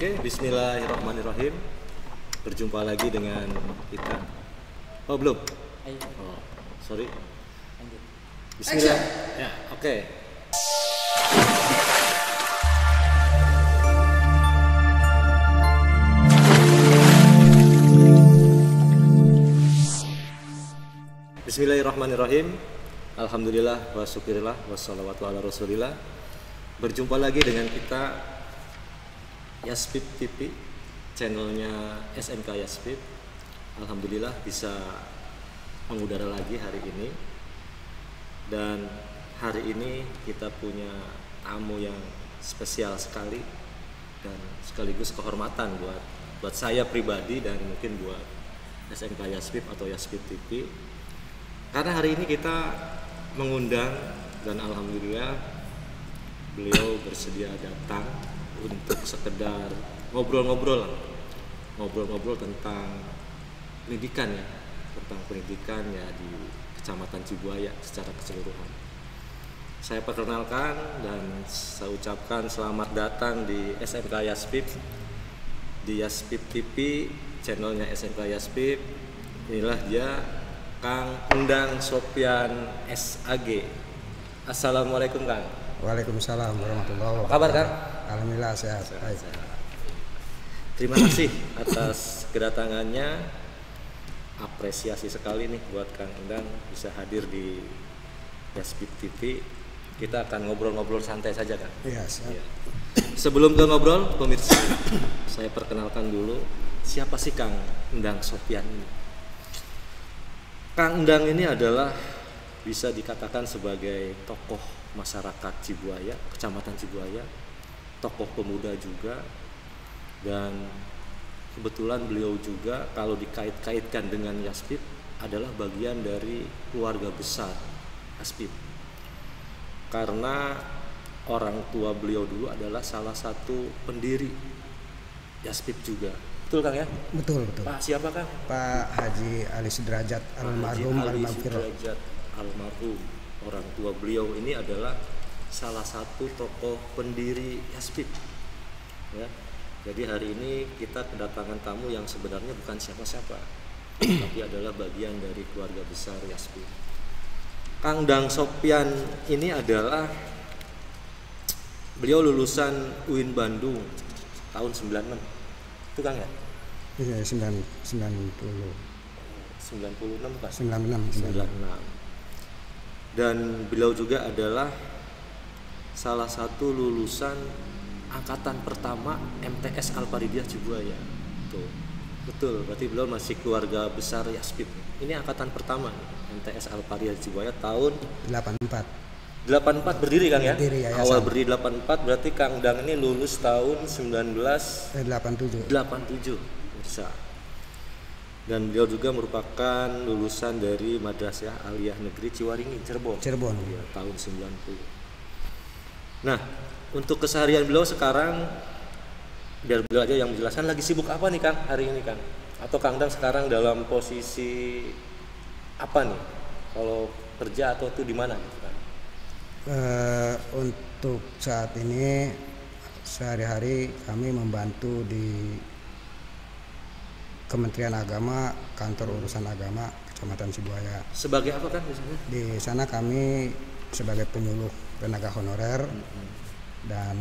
Oke, bismillahirrahmanirrahim. Berjumpa lagi dengan kita. Oh, belum? Oh, sorry. Bismillah. Ya, oke. Bismillahirrahmanirrahim. Alhamdulillah wa syukurillah wassalawatu ala rasulillah. Berjumpa lagi dengan kita Yaspip TV, channelnya SMK Yaspip. Alhamdulillah bisa mengudara lagi hari ini. Dan hari ini kita punya tamu yang spesial sekali dan sekaligus kehormatan buat saya pribadi dan mungkin buat SMK Yaspip atau Yaspip TV. Karena hari ini kita mengundang dan alhamdulillah beliau bersedia datang untuk sekedar ngobrol-ngobrol tentang pendidikan ya, di Kecamatan Cibuaya secara keseluruhan. Saya perkenalkan dan saya ucapkan selamat datang di SMK Yaspip, di Yaspip TV, channelnya SMK Yaspip. Inilah dia, Kang Endang Sopyan SAG. Assalamualaikum Kang. Waalaikumsalam warahmatullahi wabarakatuh. Apa kabar Kang? Alhamdulillah sehat. Baik. Terima kasih atas kedatangannya. Apresiasi sekali nih buat Kang Endang bisa hadir di Yaspip TV. Kita akan ngobrol-ngobrol santai saja Kang. Iya, siap. Ya. Sebelum ke ngobrol, pemirsa, saya perkenalkan dulu siapa sih Kang Endang Sopyan ini. Kang Endang ini adalah bisa dikatakan sebagai tokoh masyarakat Cibuaya, Kecamatan Cibuaya, tokoh pemuda juga, dan kebetulan beliau juga kalau dikait-kaitkan dengan Yaspip adalah bagian dari keluarga besar Yaspip. Karena orang tua beliau dulu adalah salah satu pendiri Yaspip juga. Betul Kang ya? Betul. Pak siapa Kang? Pak Haji Ali Sudrajat almarhum almarhum. Orang tua beliau ini adalah salah satu tokoh pendiri Yaspip. Ya. Jadi hari ini kita kedatangan tamu yang sebenarnya bukan siapa-siapa, tapi adalah bagian dari keluarga besar Yaspip. Kang Endang Sopyan ini adalah beliau lulusan UIN Bandung tahun 96. Itu Kang ya? Iya, 96 Pak. 96. Dan beliau juga adalah salah satu lulusan angkatan pertama MTS Al-Faridiyah Cibuaya. Betul, berarti beliau masih keluarga besar Yaspip. Ini angkatan pertama MTS Al-Faridiyah Cibuaya tahun 84 berdiri Kang ya? Berdiri, yayasan. Awal berdiri 84, berarti Kang Endang ini lulus tahun 87. Bisa. Dan beliau juga merupakan lulusan dari Madrasah Aliyah Negeri Ciwaringin, Cirebon. Ya, tahun 90. Nah, untuk keseharian beliau sekarang, biar beliau aja yang menjelaskan, lagi sibuk apa nih Kang hari ini Kang? Atau Kang Endang sekarang dalam posisi apa nih? Kalau kerja atau itu di mana gitu Kang? Untuk saat ini sehari-hari kami membantu di Kementerian Agama, Kantor Urusan Agama Kecamatan Cibuaya. Sebagai apa kan misalnya? Di sana kami sebagai penyuluh tenaga honorer dan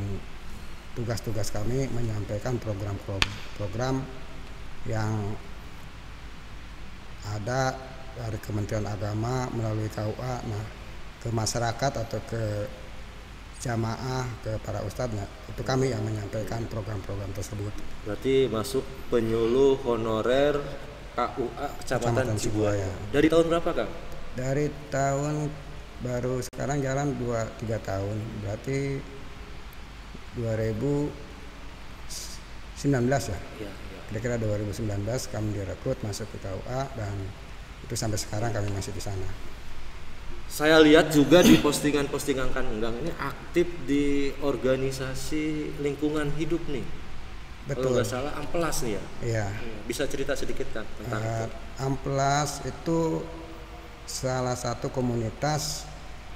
tugas-tugas kami menyampaikan program-program yang ada dari Kementerian Agama melalui KUA ke masyarakat atau ke jamaah, ke para ustadz, itu kami yang menyampaikan program-program tersebut. Berarti masuk penyuluh honorer KUA Kecamatan Cibuaya. Dari tahun berapa Kang? Dari tahun baru sekarang jalan 2-3 tahun, berarti 2019 ya. Kira-kira 2019 kami direkrut masuk ke KUA dan itu sampai sekarang kami masih di sana. Saya lihat juga di postingan-postingan Kang Endang ini aktif di organisasi lingkungan hidup nih. Betul. Kalau nggak salah Amplas nih ya. Iya. Bisa cerita sedikit Kang tentang itu? Amplas itu salah satu komunitas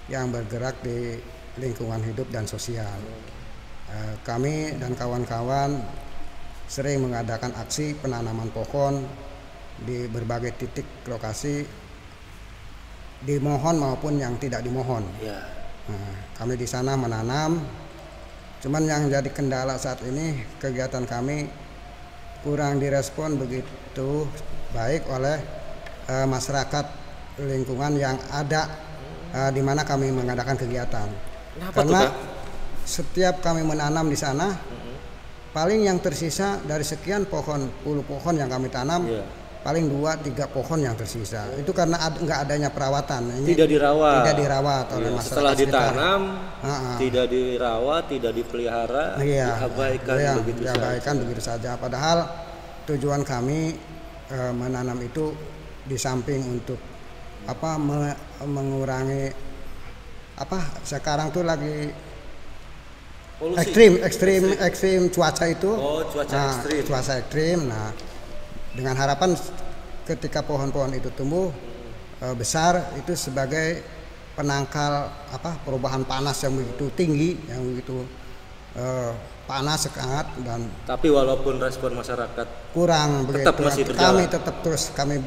yang bergerak di lingkungan hidup dan sosial. Kami dan kawan-kawan sering mengadakan aksi penanaman pohon di berbagai titik lokasi, dimohon maupun yang tidak dimohon. Ya. Nah, kami di sana menanam, cuman yang jadi kendala saat ini kegiatan kami kurang direspon begitu baik oleh masyarakat lingkungan yang ada di mana kami mengadakan kegiatan. Kenapa Karena tuh, Kak? setiap kami menanam di sana, paling yang tersisa dari sekian pohon, puluh pohon yang kami tanam, Iya. paling 2-3 pohon yang tersisa. Itu karena nggak adanya perawatan. Ini Tidak dirawat. Tidak dirawat oleh Iya, masyarakat setelah sekitar. ditanam, tidak dirawat, tidak dipelihara, Iya, diabaikan iya, begitu diabaikan saja. begitu saja. Padahal tujuan kami menanam itu di samping untuk mengurangi sekarang tuh lagi Polusi. ekstrim cuaca itu. Oh, cuaca ekstrim. Cuaca ekstrim. Nah, dengan harapan ketika pohon-pohon itu tumbuh besar, itu sebagai penangkal perubahan panas yang begitu tinggi, yang begitu panas sangat, dan Tapi walaupun respon masyarakat kurang tetap begitu. masih berjalan. Kami tetap terus kami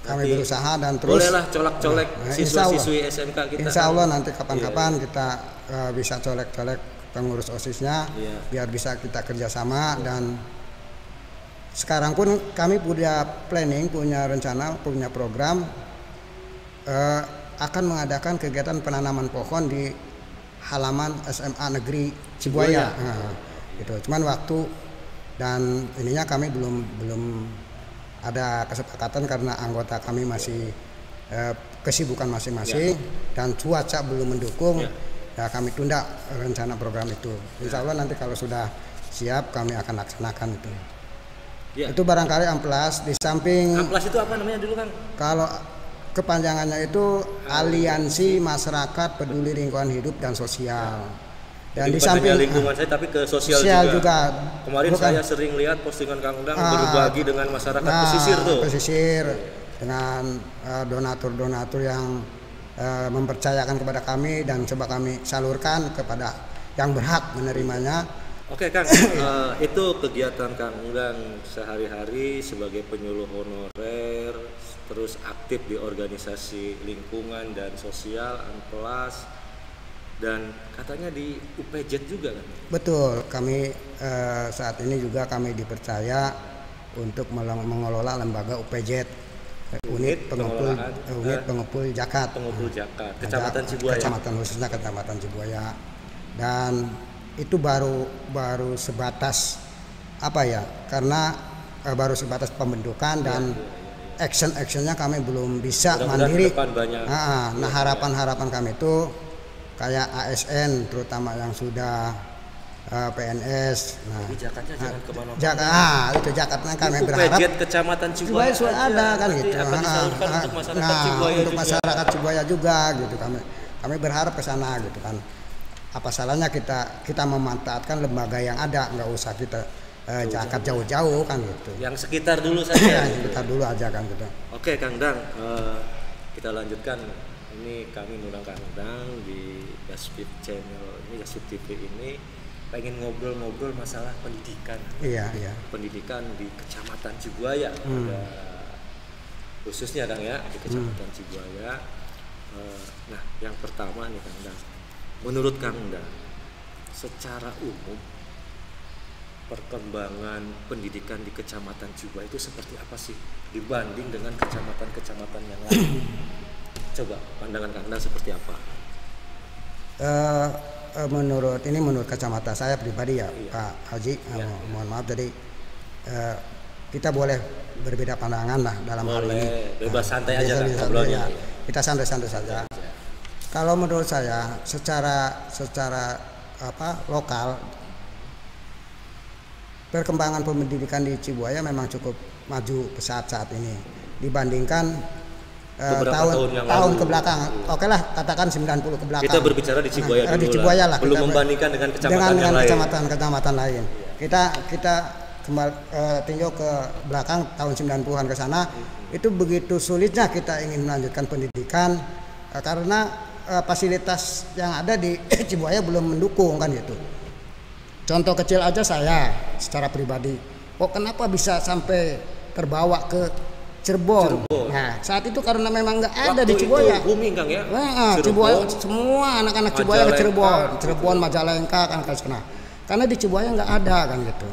Nanti berusaha dan terus. bolehlah colak-colek siswa-siswi SMK kita. Insya Allah nanti kapan-kapan kita bisa colek-colek pengurus OSIS-nya, Iya. biar bisa kita kerjasama. Dan sekarang pun kami punya planning, punya rencana, punya program akan mengadakan kegiatan penanaman pohon di halaman SMA Negeri Cibuaya. Nah, gitu. Cuman waktu dan ininya kami belum ada kesepakatan karena anggota kami masih kesibukan masing-masing dan cuaca belum mendukung. Ya, kami tunda rencana program itu. Insya Allah nanti kalau sudah siap kami akan laksanakan itu. Ya. Itu barangkali amplas di samping. Amplas itu apa namanya dulu, Kang? Kalau kepanjangannya itu Aliansi Masyarakat Peduli Lingkungan Hidup dan Sosial. Dan Jadi di bukan samping hanya lingkungan saya tapi ke sosial juga. Kemarin saya sering lihat postingan Kang Undang berbagi dengan masyarakat pesisir tuh. Pesisir dengan donatur-donatur yang mempercayakan kepada kami dan coba kami salurkan kepada yang berhak menerimanya. Oke, Kang, itu kegiatan Kang Undang sehari-hari sebagai penyuluh honorer, terus aktif di organisasi lingkungan dan sosial, Amplas, dan katanya di UPJ juga kan? Betul, kami saat ini juga kami dipercaya untuk mengelola lembaga UPJ, unit pengepul zakat. Pengepul zakat, Kecamatan Cibuaya. Kecamatan khususnya Kecamatan Cibuaya. Dan itu baru sebatas karena baru sebatas pembentukan dan action-actionnya kami belum bisa mandiri. Nah, harapan kami itu kayak ASN terutama yang sudah PNS. Nah, tapi zakatnya jangan kemana-mana. Itu zakatnya kami UPJ berharap Kecamatan Cibuaya sudah ada kan gitu. Akan disalurkan untuk masyarakat Cibuaya untuk juga. masyarakat Cibuaya juga gitu. Kami berharap ke sana gitu kan. Apa salahnya kita memanfaatkan lembaga yang ada, nggak usah kita zakat jauh-jauh kan gitu. Yang sekitar dulu saja. Sekitar dulu aja kan gitu. Oke, Kang Dang, kita lanjutkan. Ini kami ngundang Kang Dang di Yaspip Channel ini, Yaspip TV ini pengen ngobrol-ngobrol masalah pendidikan. Iya. Pendidikan di Kecamatan Cibuaya, ada khususnya Kang ya di Kecamatan Cibuaya. Nah, yang pertama nih Kang Dang, menurut Kang Dang, secara umum perkembangan pendidikan di Kecamatan Cibuaya itu seperti apa sih dibanding dengan kecamatan-kecamatan yang lain? Coba pandangan Kang Dang seperti apa? Menurut kacamata saya pribadi ya, iya. Pak Haji, mohon maaf, jadi kita boleh berbeda pandangan lah dalam hal ini. Bebas santai aja kan ngobrolnya. Kita santai-santai saja. Kalau menurut saya secara lokal perkembangan pendidikan di Cibuaya memang cukup maju pesat saat ini dibandingkan tahun ke belakang. Oke lah, katakan 90 ke belakang. Kita berbicara di Cibuaya dulu. Di Cibuaya lah. Belum membandingkan dengan kecamatan lain. Kita tinjau ke belakang tahun 90-an ke sana, itu begitu sulitnya kita ingin melanjutkan pendidikan karena fasilitas yang ada di Cibuaya belum mendukung kan gitu. Contoh kecil aja saya secara pribadi, kok kenapa bisa sampai terbawa ke Cirebon. Nah, saat itu karena memang nggak ada Waktu di Cibuaya. itu booming Kang ya. Nah, Cibuaya semua anak-anak Cibuaya ke Cirebon, Cirebon, Majalengka kan ke sana. Karena di Cibuaya nggak ada kan gitu.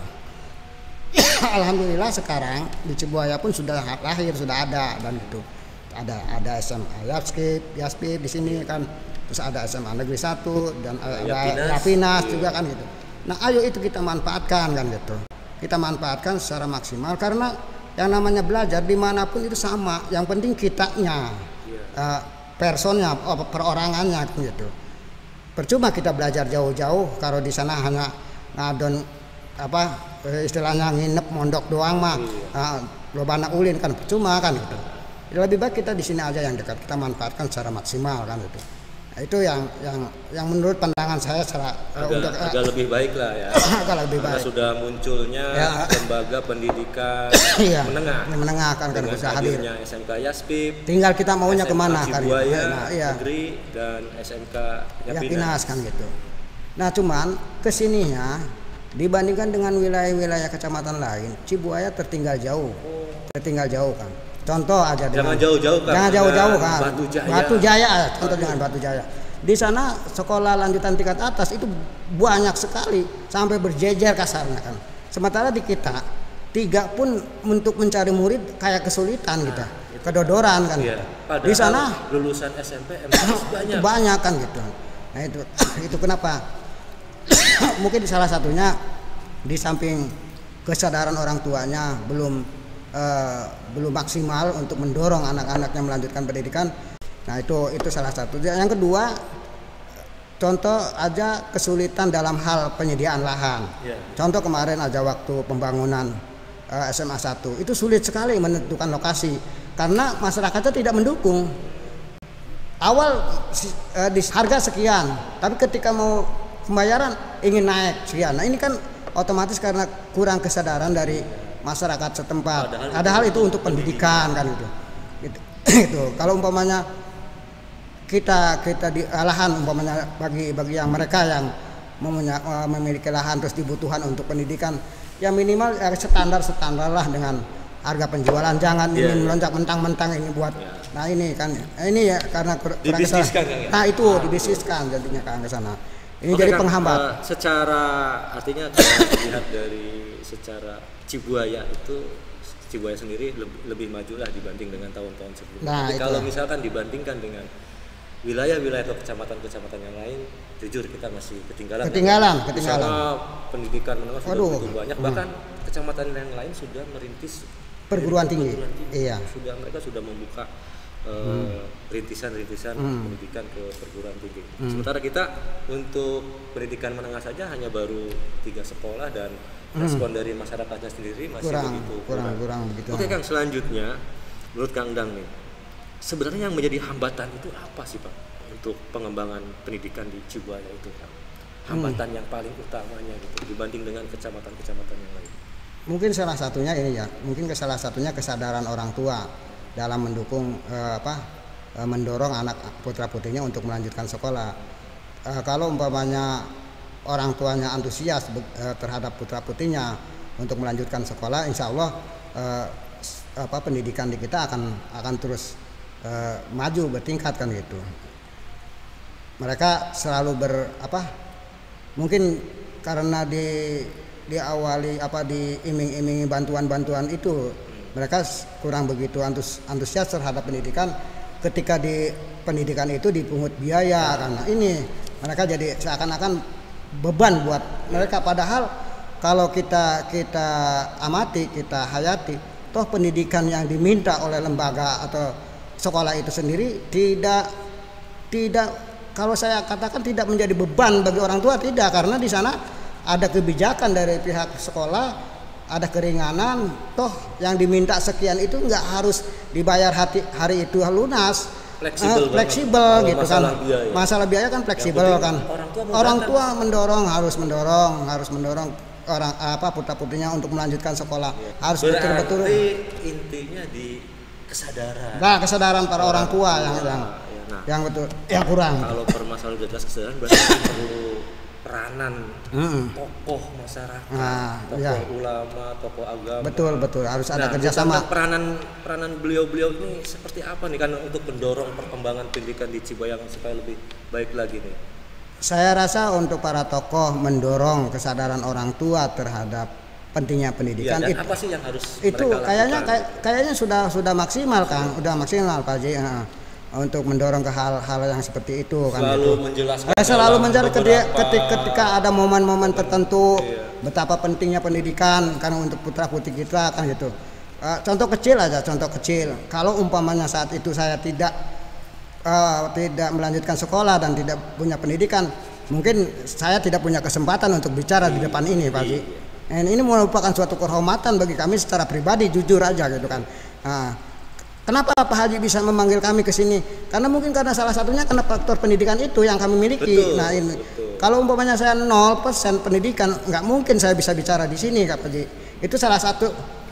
Alhamdulillah sekarang di Cibuaya pun sudah lahir, sudah ada dan gitu. Ada SMA Yaspip di sini kan. Terus ada SMA Negeri 1 dan ada Yapinas juga kan gitu. Nah, ayo itu kita manfaatkan kan gitu. Kita manfaatkan secara maksimal karena yang namanya belajar dimanapun itu sama, yang penting kitanya, personnya, perorangannya gitu. Percuma kita belajar jauh-jauh kalau di sana hanya ngadon istilahnya nginep mondok doang mah, lobana ulin kan percuma kan gitu. Lebih baik kita di sini aja yang dekat, kita manfaatkan secara maksimal kan gitu. Nah, itu yang menurut pandangan saya secara agak lebih baik lah ya. Agak lebih karena baik. Sudah munculnya lembaga pendidikan menengah kan dengan bisa hadir. SMK Yaspip. Tinggal kita maunya SMK kemana kan? Cibuaya, Negeri dan SMK Yapinas kan gitu. Nah, cuman kesininya dibandingkan dengan wilayah-wilayah kecamatan lain, Cibuaya tertinggal jauh kan. Contoh aja jangan jauh-jauh kan. Jangan jauh-jauh kan. Batu Jaya. Contoh dengan Batu Jaya. Di sana sekolah lanjutan tingkat atas itu banyak sekali sampai berjejer kasarnya kan. Sementara di kita 3 pun untuk mencari murid kayak kesulitan kita. Kedodoran kan. Iya. Padahal di sana lulusan SMP banyak. Banyak kan gitu. Nah, itu kenapa? Mungkin salah satunya di samping kesadaran orang tuanya belum maksimal untuk mendorong anak-anaknya melanjutkan pendidikan. Nah, itu salah satu. Yang kedua, contoh aja kesulitan dalam hal penyediaan lahan. Contoh kemarin aja waktu pembangunan SMA 1 itu sulit sekali menentukan lokasi karena masyarakatnya tidak mendukung. Awal di harga sekian, tapi ketika mau pembayaran ingin naik sekian. Nah, ini kan otomatis karena kurang kesadaran dari masyarakat setempat. Padahal itu untuk pendidikan kan gitu. Itu. Kalau umpamanya kita di lahan umpamanya bagi yang mereka yang memiliki lahan terus dibutuhkan untuk pendidikan, ya minimal standar lah dengan harga penjualan. Jangan ini melonjak mentang-mentang ini buat. Nah, ini kan ini ya karena kurang kesadaran. Nah, itu dibisniskan jadinya ke sana. Ini jadi penghambat. Secara artinya kalau dilihat dari secara Cibuaya sendiri lebih maju lah dibanding dengan tahun-tahun sebelumnya. Nah, tapi kalau misalkan dibandingkan dengan wilayah-wilayah atau kecamatan-kecamatan yang lain, jujur kita masih ketinggalan. Ketinggalan. Pendidikan menengah sudah begitu banyak, bahkan kecamatan yang lain sudah merintis perguruan tinggi. Iya. Mereka sudah membuka rintisan-rintisan pendidikan ke perguruan tinggi. Sementara kita untuk pendidikan menengah saja hanya baru 3 sekolah dan respon dari masyarakatnya sendiri masih kurang begitu. Oke Kang, selanjutnya menurut Kang Dang nih, sebenarnya yang menjadi hambatan itu apa sih Pak untuk pengembangan pendidikan di Cibuaya itu Kang? Hambatan yang paling utamanya gitu dibanding dengan kecamatan-kecamatan yang lain. Mungkin salah satunya ini ya, salah satunya kesadaran orang tua dalam mendukung mendorong anak putra-putrinya untuk melanjutkan sekolah. Kalau umpamanya orang tuanya antusias terhadap putra-putrinya untuk melanjutkan sekolah, insya Allah pendidikan di kita akan terus maju bertingkat kan gitu. Mereka selalu mungkin karena diawali diiming-imingi bantuan-bantuan itu, mereka kurang begitu antusias terhadap pendidikan. Ketika di pendidikan itu dipungut biaya, karena ini mereka jadi seakan-akan beban buat mereka. Padahal kalau kita amati, kita hayati, toh pendidikan yang diminta oleh lembaga atau sekolah itu sendiri tidak kalau saya katakan tidak menjadi beban bagi orang tua, tidak, karena di sana ada kebijakan dari pihak sekolah, ada keringanan, toh yang diminta sekian itu nggak harus dibayar hari itu lunas, fleksibel gitu kan. Masalah biaya kan fleksibel kan. Orang tua harus mendorong orang putra-putrinya untuk melanjutkan sekolah. Harus betul-betul. Intinya di kesadaran. Nah, kesadaran para orang tua yang betul, yang kurang. Kalau permasalahan udah jelas kesadaran, berarti perlu peranan tokoh masyarakat, tokoh iya. ulama, tokoh agama. Betul harus ada Nah, kerjasama. peranan beliau-beliau ini seperti apa nih kan untuk mendorong perkembangan pendidikan di Cibayang supaya lebih baik lagi nih? Saya rasa untuk para tokoh mendorong kesadaran orang tua terhadap pentingnya pendidikan Dan apa sih yang harus itu mereka kayaknya sudah maksimal Kang, udah maksimal Pak Haji, untuk mendorong ke hal-hal yang seperti itu kan. Selalu menjelaskan. Selalu menjelaskan ketika ada momen-momen tertentu betapa pentingnya pendidikan kan untuk putra putri kita kan gitu. Contoh kecil aja, kalau umpamanya saat itu saya tidak melanjutkan sekolah dan tidak punya pendidikan, mungkin saya tidak punya kesempatan untuk bicara di depan ini Pak Haji. Ini merupakan suatu kehormatan bagi kami secara pribadi, jujur aja gitu kan. Kenapa Pak Haji bisa memanggil kami ke sini? Karena mungkin salah satunya karena faktor pendidikan itu yang kami miliki. Kalau umpamanya saya 0% pendidikan, nggak mungkin saya bisa bicara di sini Pak Haji. Itu salah satu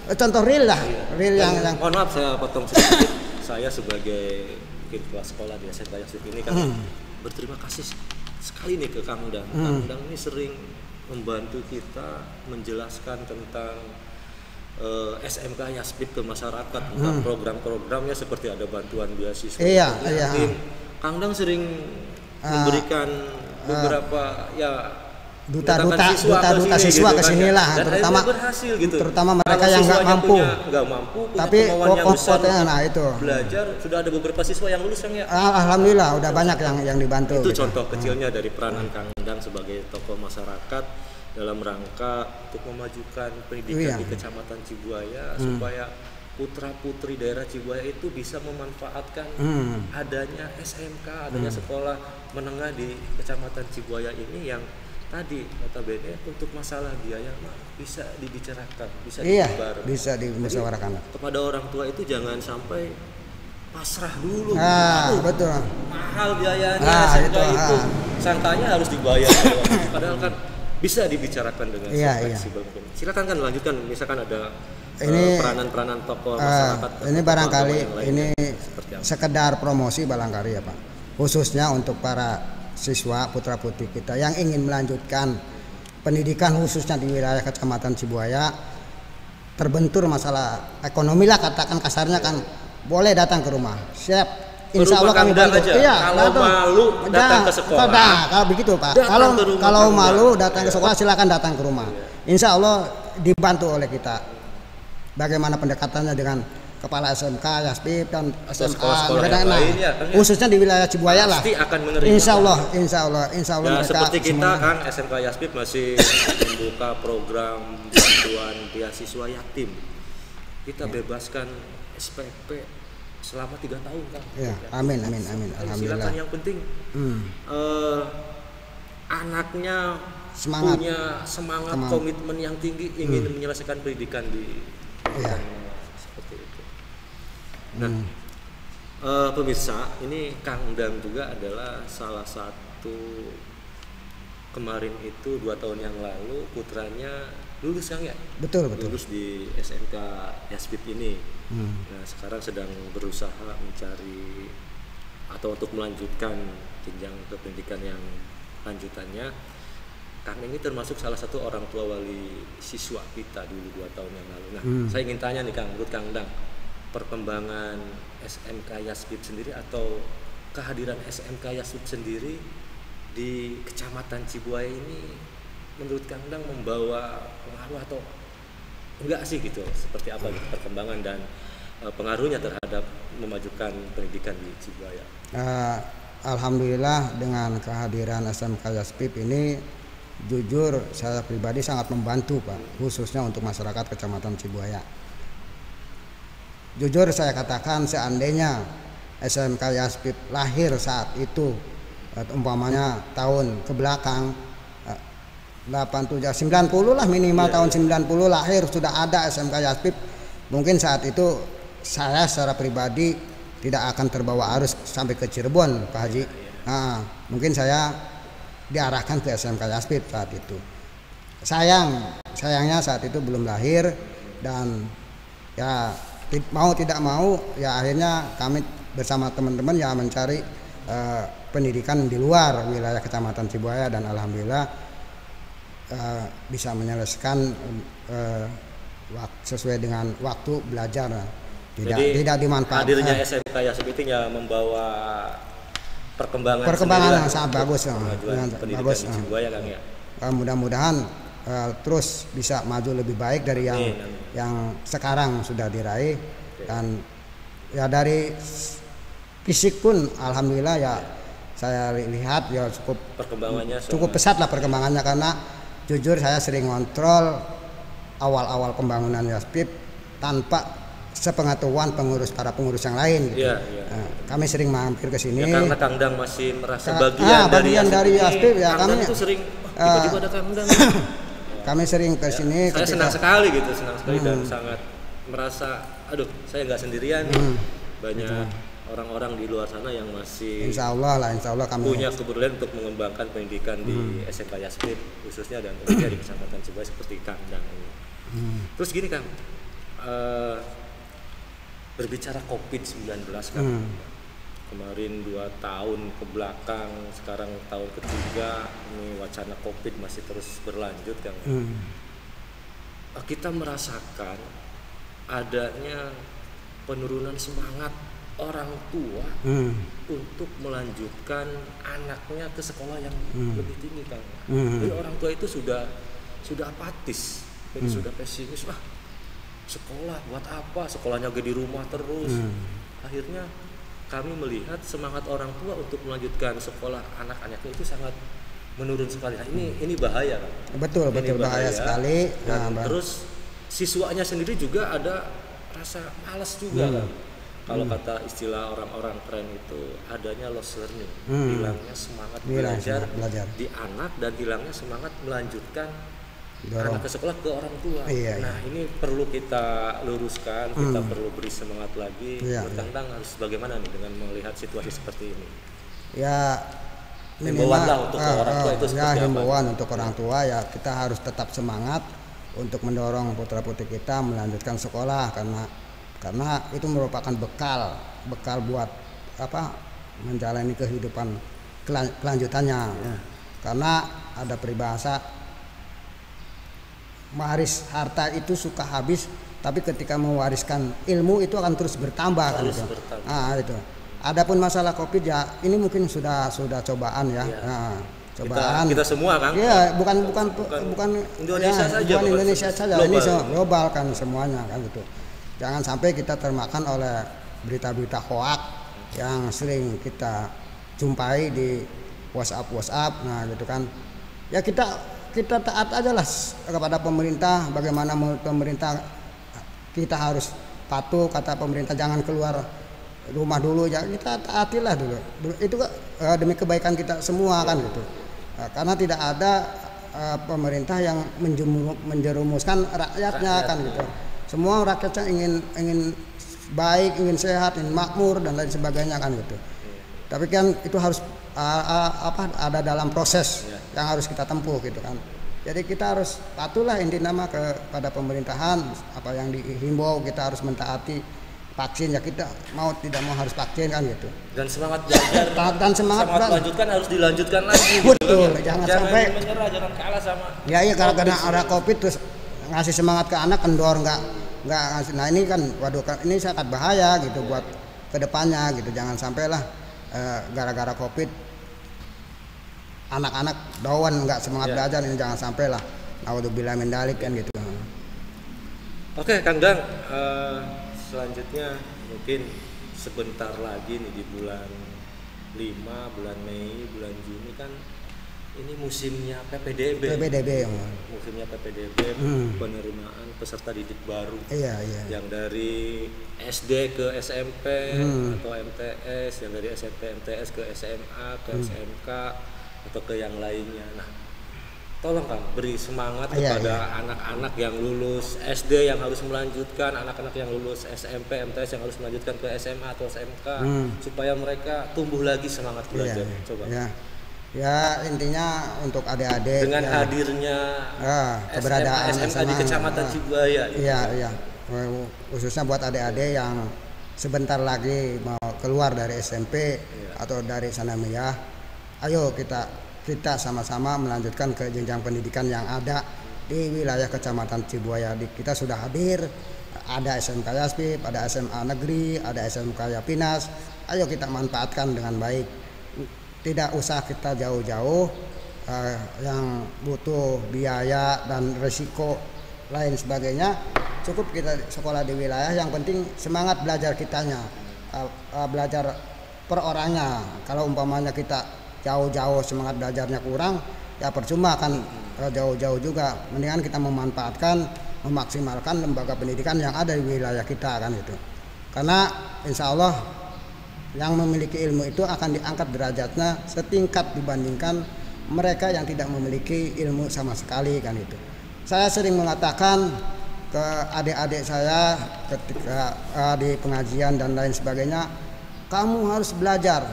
contoh real lah, yang mohon maaf saya potong sedikit. Saya sebagai kepala sekolah di SMK Yasip ini kan berterima kasih sekali nih ke Kang Dang. Kang Dang ini sering membantu kita menjelaskan tentang SMK Yaspip ke masyarakat tentang program-programnya seperti ada bantuan beasiswa. Iya. Kang Dang sering memberikan beberapa duta siswa ke sini lah, terutama berhasil gitu. Terutama mereka yang nggak mampu, tapi pokoknya itu belajar sudah ada beberapa siswa yang lulus ya. Alhamdulillah udah banyak yang dibantu. Itu gitu. Contoh kecilnya dari peranan Kang Dang sebagai tokoh masyarakat dalam rangka untuk memajukan pendidikan di Kecamatan Cibuaya supaya putra putri daerah Cibuaya itu bisa memanfaatkan adanya SMK, adanya sekolah menengah di Kecamatan Cibuaya ini yang tadi notabene untuk masalah biaya bisa dibicarakan, bisa dimusyawarahkan. Kepada orang tua itu jangan sampai pasrah dulu. Betul. Mahal biayanya SMK itu. Sangkanya harus dibayar. Padahal kan bisa dibicarakan dengan fleksibel. Silakan kan lanjutkan, misalkan ada peranan-peranan tokoh masyarakat. Ini barangkali ini sekedar promosi barangkali ya Pak. Khususnya untuk para siswa putra putri kita yang ingin melanjutkan pendidikan khususnya di wilayah Kecamatan Cibuaya, terbentur masalah ekonomi lah katakan kasarnya kan, boleh datang ke rumah. Siap. Insya Allah kami bantu. Kalau malu datang ke sekolah. Kalau begitu Pak. Kalau malu datang ke sekolah silakan datang ke rumah. Insya Allah dibantu oleh kita. Bagaimana pendekatannya dengan kepala SMK, Yaspip dan sekolah-sekolah yang lain khususnya di wilayah Cibuaya lah. Pasti akan menerima. Insya Allah mereka seperti kita kan SMK Yaspip masih membuka program bantuan beasiswa yatim. Kita bebaskan SPP selama 3 tahun kan. Amin. Alhamdulillah. Silakan, yang penting anaknya punya semangat, komitmen yang tinggi ingin menyelesaikan pendidikan di seperti itu. Nah, pemirsa, ini Kang Dang juga adalah salah satu kemarin itu 2 tahun yang lalu putranya lulus Kang ya? Betul. Lulus di SMK Yaspip ini. Nah, sekarang sedang berusaha mencari atau untuk melanjutkan jenjang ke pendidikan yang lanjutannya. Kang ini termasuk salah satu orang tua wali siswa kita dulu 2 tahun yang lalu. Nah, saya ingin tanya nih Kang, menurut Kang Dang, perkembangan SMK Yaspip sendiri atau kehadiran SMK Yaspip sendiri di Kecamatan Cibuaya ini menurut Kang Dang membawa pengaruh atau enggak sih gitu? Seperti apa gitu perkembangan dan pengaruhnya terhadap memajukan pendidikan di Cibuaya? Alhamdulillah dengan kehadiran SMK Yaspip ini jujur saya pribadi sangat membantu Pak, khususnya untuk masyarakat Kecamatan Cibuaya. Jujur saya katakan seandainya SMK Yaspip lahir saat itu umpamanya tahun ke belakang 90 lah minimal tahun 90 lahir sudah ada SMK Yaspip, mungkin saat itu saya secara pribadi tidak akan terbawa arus sampai ke Cirebon Pak Haji. Mungkin saya diarahkan ke SMK Yaspip saat itu. Sayangnya saat itu belum lahir dan ya mau tidak mau ya akhirnya kami bersama teman-teman ya mencari pendidikan di luar wilayah Kecamatan Cibuaya, dan alhamdulillah bisa menyelesaikan sesuai dengan waktu belajar. Tidak dimanfaatkan. Hadirnya SMK Yasip itu ya membawa perkembangan yang sangat bagus, bagus di Cibuaya, Kang ya. Mudah-mudahan terus bisa maju lebih baik dari yang sekarang sudah diraih. Dan ya dari fisik pun alhamdulillah ya saya lihat ya cukup pesat lah perkembangannya, karena jujur saya sering ngontrol awal-awal pembangunan Yaspip tanpa sepengetahuan para pengurus yang lain gitu. Kami sering mampir ke sini. Ya, karena Kang Dang masih merasa bagian dari Yaspip ya, kami itu sering tiba-tiba ada Kang Dang. Kami sering ke sini. Saya senang sekali dan sangat merasa saya nggak sendirian nih. Banyak orang-orang di luar sana yang masih insya Allah kami punya keberanian untuk mengembangkan pendidikan di SMK Yaspip khususnya, dan tentunya di Kecamatan Cibuaya seperti Kang Dang ini. Terus gini Kang, berbicara COVID-19 kan, kemarin 2 tahun ke belakang, sekarang tahun ketiga, ini wacana COVID masih terus berlanjut kan. Kita merasakan adanya penurunan semangat orang tua untuk melanjutkan anaknya ke sekolah yang lebih tinggi kan. Jadi orang tua itu sudah apatis, jadi sudah pesimis, sekolah buat apa, sekolahnya di rumah terus. Akhirnya kami melihat semangat orang tua untuk melanjutkan sekolah anak-anaknya itu sangat menurun sekali. Nah, ini bahaya kan? Betul bahaya sekali. Terus siswanya sendiri juga ada rasa malas juga kan. Kalau kata istilah orang-orang keren itu adanya lost learning, hilangnya semangat belajar di anak, dan hilangnya semangat melanjutkan anak ke sekolah ke orang tua. Nah, ini perlu kita luruskan, kita perlu beri semangat lagi. Tentang harus bagaimana nih dengan melihat situasi seperti ini? Ya, himbauan untuk orang tua itu seperti apa? Himbauan untuk orang tua ya, kita harus tetap semangat untuk mendorong putra-putri kita melanjutkan sekolah, karena itu merupakan bekal buat menjalani kehidupan kelanjutannya. Karena ada peribahasa, mewaris harta itu suka habis, tapi ketika mewariskan ilmu itu akan terus bertambah kan itu. Itu. Adapun masalah COVID ya, ini mungkin sudah cobaan ya. Cobaan kita semua kan? Iya, bukan Indonesia saja. Bukan Indonesia saja, global. Ini global kan semuanya kan gitu. Jangan sampai kita termakan oleh berita-berita hoak yang sering kita jumpai di WhatsApp, nah gitu kan. Ya kita taat aja lah kepada pemerintah. Bagaimana menurut pemerintah, kita harus patuh kata pemerintah, jangan keluar rumah dulu ya, kita taatilah dulu. Itu demi kebaikan kita semua kan gitu. Karena tidak ada pemerintah yang menjerumuskan rakyatnya kan gitu. Semua rakyatnya ingin baik, ingin sehat, ingin makmur dan lain sebagainya kan gitu. Tapi kan itu harus ada dalam proses yang harus kita tempuh gitu kan. Jadi kita harus patuhlah intinya kepada pemerintahan, apa yang dihimbau kita harus mentaati. Vaksin ya, kita tidak mau harus vaksin kan gitu. Dan semangat belajar dan semangat melanjutkan harus dilanjutkan lagi. Betul, gitu. jangan sampai menyerah, jangan kalah sama. Ya karena ada COVID terus ngasih semangat ke anak, kendor nggak ngasih. Nah ini kan ini sangat bahaya gitu buat kedepannya gitu. Jangan sampailah gara-gara COVID anak-anak down nggak semangat belajar, ini jangan sampailah. Naudzubillah min dzalik kan gitu. Oke, Kang Dang, selanjutnya mungkin sebentar lagi nih di bulan 5, bulan Mei, bulan Juni kan ini musimnya PPDB. Musimnya PPDB, penerimaan peserta didik baru. Yang dari SD ke SMP atau MTS, yang dari SMP MTS ke SMA, ke SMK atau ke yang lainnya. Nah, tolong Kang beri semangat kepada anak-anak yang lulus SD yang harus melanjutkan, anak-anak yang lulus SMP, MTS yang harus melanjutkan ke SMA atau SMK, supaya mereka tumbuh lagi semangat belajar. Coba. Ya intinya untuk adik-adik dengan hadirnya keberadaan SMK di Kecamatan Cibuaya. Iya. Khususnya buat adik-adik yang sebentar lagi mau keluar dari SMP atau dari Sanamiyah, ayo kita sama-sama melanjutkan ke jenjang pendidikan yang ada di wilayah Kecamatan Cibuaya. Kita sudah hadir, ada SMK Yaspip, ada SMA Negeri, ada SMK Yapinas. Ayo kita manfaatkan dengan baik. Tidak usah kita jauh-jauh yang butuh biaya dan resiko lain sebagainya. Cukup kita sekolah di wilayah, yang penting semangat belajar kitanya, belajar per orangnya. Kalau umpamanya kita jauh-jauh semangat belajarnya kurang, ya percuma kan jauh-jauh juga. Mendingan kita memanfaatkan, memaksimalkan lembaga pendidikan yang ada di wilayah kita kan itu. Karena insya Allah yang memiliki ilmu itu akan diangkat derajatnya setingkat dibandingkan mereka yang tidak memiliki ilmu sama sekali kan itu. Saya sering mengatakan ke adik-adik saya ketika di pengajian dan lain sebagainya, kamu harus belajar.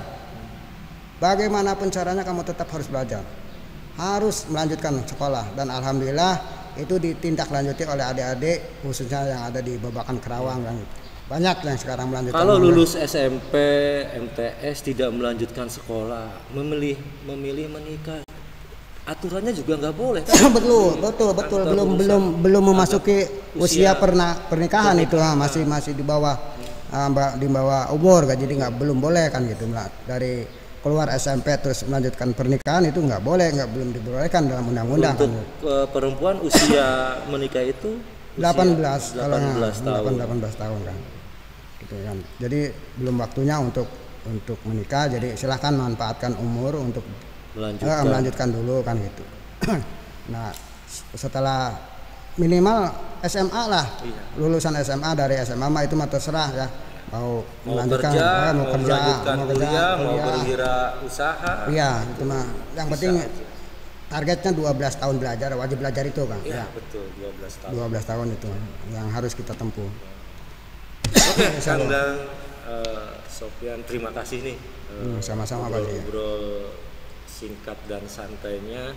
Bagaimanapun caranya kamu tetap harus belajar, harus melanjutkan sekolah. Dan alhamdulillah itu ditindaklanjuti oleh adik-adik khususnya yang ada di Babakan Kerawang kan. Banyak yang sekarang melanjutkan. Kalau lulus SMP, MTS tidak melanjutkan sekolah, memilih menikah, aturannya juga nggak boleh. betul belum memasuki usia pernikahan itu masih di bawah umur kan, jadi belum boleh kan gitu. Dari keluar SMP terus melanjutkan pernikahan itu nggak boleh, belum dibolehkan dalam undang-undang. Untuk perempuan usia menikah itu 18 tahun kan. Gitu kan. Jadi belum waktunya untuk menikah, jadi silahkan manfaatkan umur untuk melanjutkan dulu kan gitu. Nah, setelah minimal SMA lah, lulusan SMA, dari SMA mah itu mah terserah ya, mau melanjutkan mau kerja, mau berwirausaha. Iya, itu mah yang penting targetnya 12 tahun belajar, wajib belajar itu kan. Iya, betul, 12 tahun. 12 tahun itu yang harus kita tempuh. Oke, Kang dan Sofyan, terima kasih nih. Sama-sama Pak. Ngobrol singkat dan santainya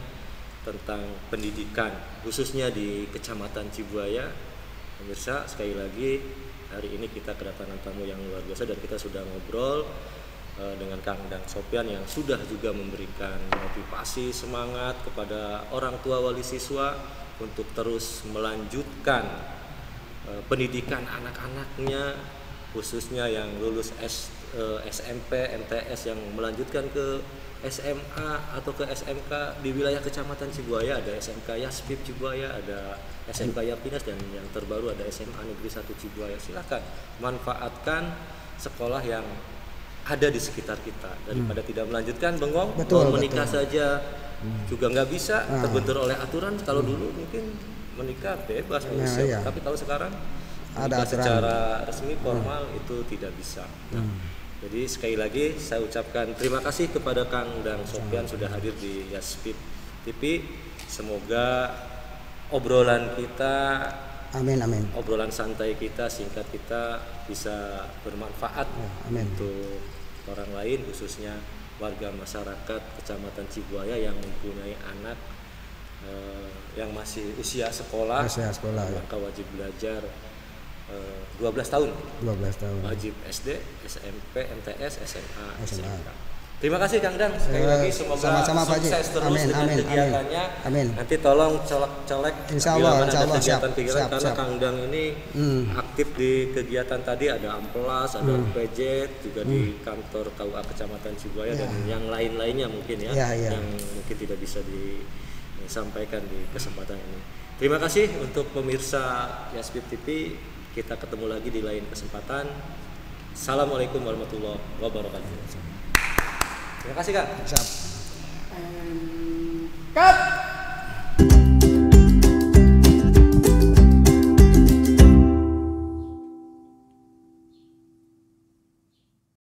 tentang pendidikan khususnya di Kecamatan Cibuaya. Pemirsa, sekali lagi hari ini kita kedatangan tamu yang luar biasa dan kita sudah ngobrol dengan Kang Dang Sofyan yang sudah juga memberikan motivasi, semangat kepada orang tua wali siswa untuk terus melanjutkan pendidikan anak-anaknya, khususnya yang lulus SMP, MTS yang melanjutkan ke SMA atau ke SMK di wilayah Kecamatan Cibuaya. Ada SMK Yaspip Cibuaya, ada SMK Yapinas, dan yang terbaru ada SMA Negeri 1 Cibuaya. Silakan manfaatkan sekolah yang ada di sekitar kita daripada tidak melanjutkan bengong, mau menikah saja juga nggak bisa, terbentur oleh aturan. Kalau dulu mungkin menikah bebas, tapi kalau sekarang menikah secara resmi formal itu tidak bisa. Jadi sekali lagi saya ucapkan terima kasih kepada Kang Dang Sofyan sudah hadir di Yaspip TV. Semoga obrolan kita, obrolan santai kita, singkat kita bisa bermanfaat untuk orang lain, khususnya warga masyarakat Kecamatan Cibuaya yang mempunyai anak yang masih usia sekolah, maka wajib belajar 12 tahun. Wajib SD, SMP, MTS, SMA, SMK. Terima kasih Kang Dang. Sekali lagi semoga sama-sama, sukses terus dengan kegiatannya. Nanti tolong colek Insyaallah, kegiatan-kegiatan karena Kang Dang ini aktif di kegiatan tadi, ada Amplas, ada PJ, juga di kantor KUA Kecamatan Cibuaya dan yang lain-lainnya mungkin yang mungkin tidak bisa disampaikan di kesempatan ini. Terima kasih untuk pemirsa Yaspip TV. Kita ketemu lagi di lain kesempatan. Assalamualaikum warahmatullahi wabarakatuh. Terima kasih Kak. Siap. Cut.